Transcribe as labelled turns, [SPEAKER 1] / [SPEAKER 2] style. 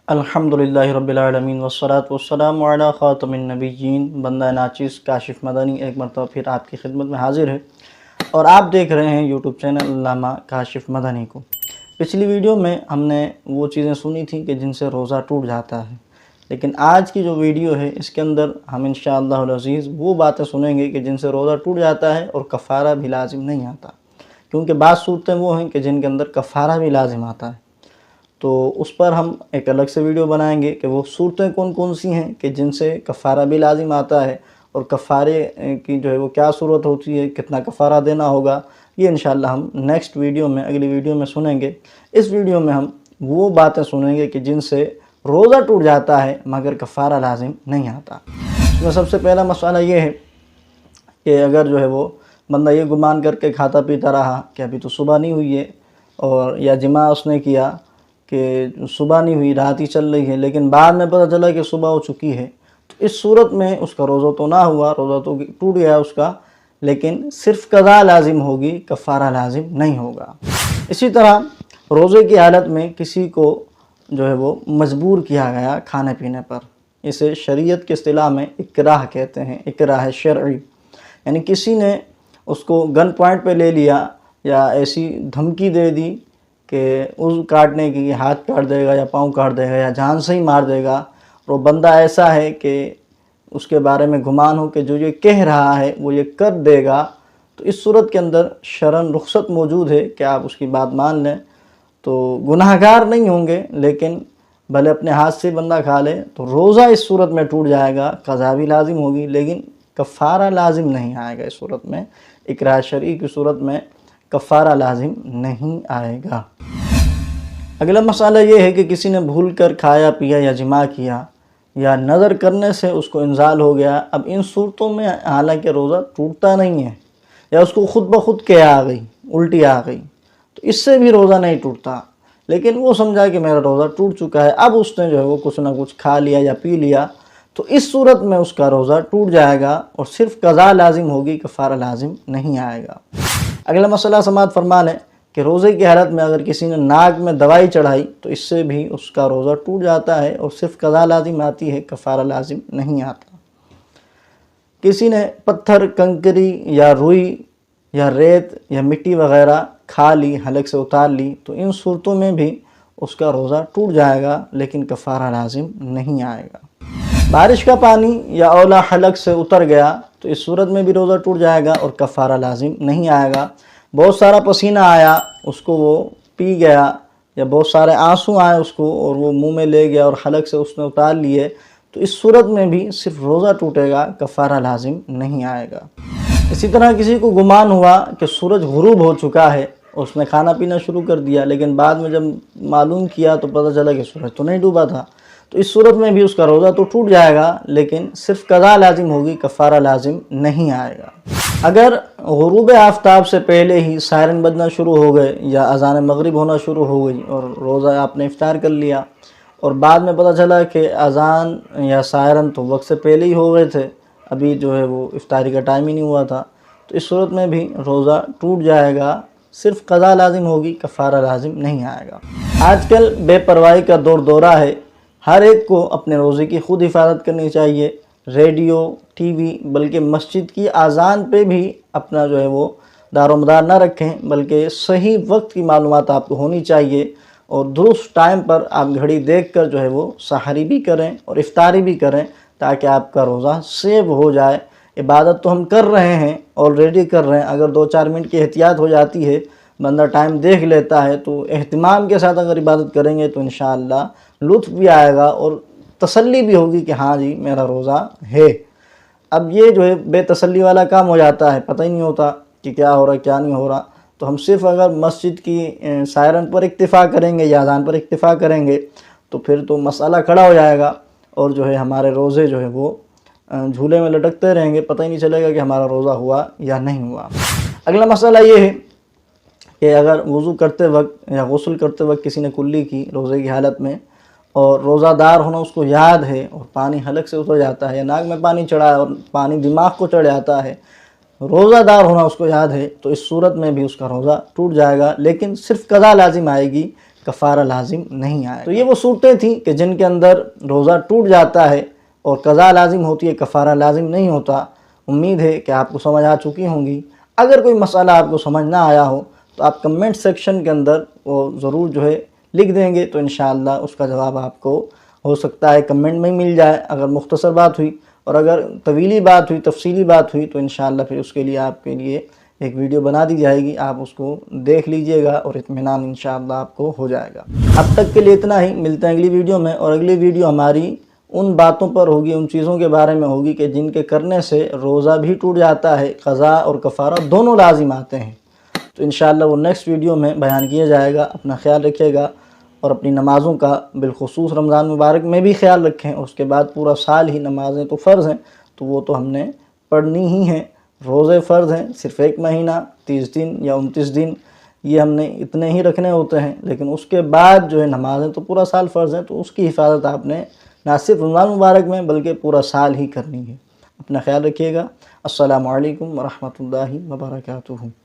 [SPEAKER 1] الحمدللہ رب العالمین والصلاة والسلام علی خاتم النبیین۔ بندہ ناچیز کاشف مدنی ایک مرتبہ پھر آپ کی خدمت میں حاضر ہے اور آپ دیکھ رہے ہیں یوٹیوب چینل علامہ کاشف مدنی کو۔ پچھلی ویڈیو میں ہم نے وہ چیزیں سنی تھیں کہ جن سے روزہ ٹوٹ جاتا ہے، لیکن آج کی جو ویڈیو ہے اس کے اندر ہم انشاءاللہ العزیز وہ باتیں سنیں گے کہ جن سے روزہ ٹوٹ جاتا ہے اور کفارہ بھی لازم نہیں آتا، کیونکہ بعض صورتیں وہ ہیں کہ جن کے اندر کفارہ بھی لازم آتا ہے۔ تو اس پر ہم ایک الگ سے ویڈیو بنائیں گے کہ وہ صورتیں کون کون سی ہیں کہ جن سے کفارہ بھی لازم آتا ہے، اور کفارے کی جو ہے وہ کیا صورت ہوتی ہے، کتنا کفارہ دینا ہوگا، یہ انشاءاللہ ہم نیکسٹ ویڈیو میں، اگلی ویڈیو میں سنیں گے۔ اس ویڈیو میں ہم وہ باتیں سنیں گے کہ جن سے روزہ ٹوٹ جاتا ہے مگر کفارہ لازم نہیں آتا۔ اس میں سب سے پہلا مسئلہ یہ ہے کہ اگر جو ہے وہ بندہ یہ گمان کر کے کھاتا پیتا رہا کہ ابھی تو صبح نہیں ہوئی ہے، اور یا جماع اس نے کیا کہ صبح نہیں ہوئی، رات ہی چل رہی ہے، لیکن بعد میں پتہ چلا کہ صبح ہو چکی ہے، تو اس صورت میں اس کا روزہ تو نہ ہوا، روزہ تو ٹوٹ گیا اس کا، لیکن صرف قضا لازم ہوگی، کفارہ لازم نہیں ہوگا۔ اسی طرح روزے کی حالت میں کسی کو جو ہے وہ مجبور کیا گیا کھانے پینے پر، اسے شریعت کی اصطلاح میں اکراہ کہتے ہیں، اکراہ شرعی، یعنی کسی نے اس کو گن پوائنٹ پہ لے لیا یا ایسی دھمکی دے دی کہ عضو کاٹنے کی، ہاتھ کاٹ دے گا یا پاؤں کاٹ دے گا یا جان سے ہی مار دے گا، اور وہ بندہ ایسا ہے کہ اس کے بارے میں گمان ہو کہ جو یہ کہہ رہا ہے وہ یہ کر دے گا، تو اس صورت کے اندر شرعاً رخصت موجود ہے کہ آپ اس کی بات مان لیں، تو گناہ گار نہیں ہوں گے، لیکن بھلے اپنے ہاتھ سے بندہ کھا لے تو روزہ اس صورت میں ٹوٹ جائے گا، قضا بھی لازم ہوگی لیکن کفارہ لازم نہیں آئے گا۔ اس صورت میں اکراہ شرعی کی صورت میں کفارہ لازم نہیں آئے گا۔ اگلا مسئلہ یہ ہے کہ کسی نے بھول کر کھایا پیا یا جماع کیا یا نظر کرنے سے اس کو انزال ہو گیا۔ اب ان صورتوں میں حالانکہ روزہ ٹوٹتا نہیں ہے، یا اس کو خود بخود کیا آ گئی، الٹی آ گئی، تو اس سے بھی روزہ نہیں ٹوٹتا، لیکن وہ سمجھا کہ میرا روزہ ٹوٹ چکا ہے، اب اس نے جو ہے وہ کچھ نہ کچھ کھا لیا یا پی لیا، تو اس صورت میں اس کا روزہ ٹوٹ جائے گا اور صرف قضا لازم ہوگی، کفارہ لازم نہیں آئے گا۔ اگلا مسئلہ سماعت فرما لیں کہ روزے کی حالت میں اگر کسی نے ناک میں دوائی چڑھائی تو اس سے بھی اس کا روزہ ٹوٹ جاتا ہے اور صرف قضا لازم آتی ہے، کفارہ لازم نہیں آتا۔ کسی نے پتھر، کنکری یا روئی یا ریت یا مٹی وغیرہ کھا لی، حلق سے اتار لی، تو ان صورتوں میں بھی اس کا روزہ ٹوٹ جائے گا لیکن کفارہ لازم نہیں آئے گا۔ بارش کا پانی یا اولا حلق سے اتر گیا تو اس صورت میں بھی روزہ ٹوٹ جائے گا اور کفارہ لازم نہیں آئے گا۔ بہت سارا پسینہ آیا، اس کو وہ پی گیا، یا بہت سارے آنسو آئے اس کو اور وہ منہ میں لے گیا اور حلق سے اس نے اتار لیے، تو اس صورت میں بھی صرف روزہ ٹوٹے گا، کفارہ لازم نہیں آئے گا۔ اسی طرح کسی کو گمان ہوا کہ سورج غروب ہو چکا ہے، اس نے کھانا پینا شروع کر دیا، لیکن بعد میں جب معلوم کیا تو پتہ چلا کہ سورج تو نہیں ڈوبا تھا، تو اس صورت میں بھی اس کا روزہ تو ٹوٹ جائے گا لیکن صرف قضا لازم ہوگی، کفارہ لازم نہیں آئے گا۔ اگر غروب آفتاب سے پہلے ہی سائرن بجنا شروع ہو گئے یا اذان مغرب ہونا شروع ہو گئی اور روزہ آپ نے افطار کر لیا، اور بعد میں پتہ چلا کہ اذان یا سائرن تو وقت سے پہلے ہی ہو گئے تھے، ابھی جو ہے وہ افطاری کا ٹائم ہی نہیں ہوا تھا، تو اس صورت میں بھی روزہ ٹوٹ جائے گا، صرف قضا لازم ہوگی، کفارہ لازم نہیں آئے گا۔ آج کل بے پرواہی کا دور دورہ ہے، ہر ایک کو اپنے روزے کی خود حفاظت کرنی چاہیے۔ ریڈیو، ٹی وی، بلکہ مسجد کی اذان پہ بھی اپنا جو ہے وہ دار و مدار نہ رکھیں، بلکہ صحیح وقت کی معلومات آپ کو ہونی چاہیے، اور درست ٹائم پر آپ گھڑی دیکھ کر جو ہے وہ سحری بھی کریں اور افطاری بھی کریں تاکہ آپ کا روزہ سیو ہو جائے۔ عبادت تو ہم کر رہے ہیں، آلریڈی کر رہے ہیں، اگر 2-4 منٹ کی احتیاط ہو جاتی ہے، بندہ ٹائم دیکھ لیتا ہے، تو اہتمام کے ساتھ اگر عبادت کریں گے تو انشاءاللہ لطف بھی آئے گا اور تسلی بھی ہوگی کہ ہاں جی میرا روزہ ہے۔ اب یہ جو ہے بے تسلی والا کام ہو جاتا ہے، پتہ ہی نہیں ہوتا کہ کیا ہو رہا کیا نہیں ہو رہا، تو ہم صرف اگر مسجد کی سائرن پر اکتفا کریں گے یا اذان پر اکتفا کریں گے تو پھر تو مسئلہ کھڑا ہو جائے گا، اور جو ہے ہمارے روزے جو ہے وہ جھولے میں لٹکتے رہیں گے، پتہ ہی نہیں چلے گا کہ ہمارا روزہ ہوا یا نہیں ہوا۔ اگلا مسئلہ یہ ہے کہ اگر وضو کرتے وقت یا غسل کرتے وقت کسی نے کلی کی روزے کی حالت میں، اور روزہ دار ہونا اس کو یاد ہے اور پانی حلق سے اتر جاتا ہے یا ناک میں پانی چڑھا ہے اور پانی دماغ کو چڑھ جاتا ہے، روزہ دار ہونا اس کو یاد ہے، تو اس صورت میں بھی اس کا روزہ ٹوٹ جائے گا لیکن صرف قضا لازم آئے گی، کفارہ لازم نہیں آئے. تو یہ وہ صورتیں تھیں کہ جن کے اندر روزہ ٹوٹ جاتا ہے اور قضا لازم ہوتی ہے، کفارہ لازم نہیں ہوتا. امید ہے کہ آپ کو سمجھ آ چکی ہوں گی. اگر کوئی مسئلہ آپ کو سمجھ نہ آیا ہو تو آپ کمنٹ سیکشن کے اندر وہ ضرور لکھ دیں گے، تو انشاءاللہ اس کا جواب آپ کو ہو سکتا ہے کمنٹ میں مل جائے اگر مختصر بات ہوئی، اور اگر طویلی بات ہوئی، تفصیلی بات ہوئی، تو انشاءاللہ پھر اس کے لیے آپ کے لیے ایک ویڈیو بنا دی جائے گی. آپ اس کو دیکھ لیجئے گا اور اطمینان انشاءاللہ آپ کو ہو جائے گا. اب تک کے لیے اتنا ہی. ملتے ہیں اگلی ویڈیو میں، اور اگلی ویڈیو ہماری ان باتوں پر ہوگی، ان چیزوں کے بارے میں ہوگی کہ جن کے کرنے سے روزہ بھی ٹوٹ جاتا ہے، قضا اور کفارہ دونوں لازم آتے ہیں. تو انشاءاللہ وہ نیکسٹ ویڈیو میں بیان کیا جائے گا. اپنا خیال رکھیے گا اور اپنی نمازوں کا بالخصوص رمضان مبارک میں بھی خیال رکھیں. اس کے بعد پورا سال ہی نمازیں تو فرض ہیں، تو وہ تو ہم نے پڑھنی ہی ہیں. روزے فرض ہیں، صرف ایک مہینہ 30 دن یا 29 دن یہ ہم نے اتنے ہی رکھنے ہوتے ہیں، لیکن اس کے بعد نمازیں تو پورا سال فرض ہیں. تو اس کی حفاظت آپ نے نہ صرف رمضان مبارک میں بلکہ پورا سال ہی کرنی ہے. اپنا خیال رکھیے گا. السلام علیکم ورحمۃ اللہ وبرکاتہ.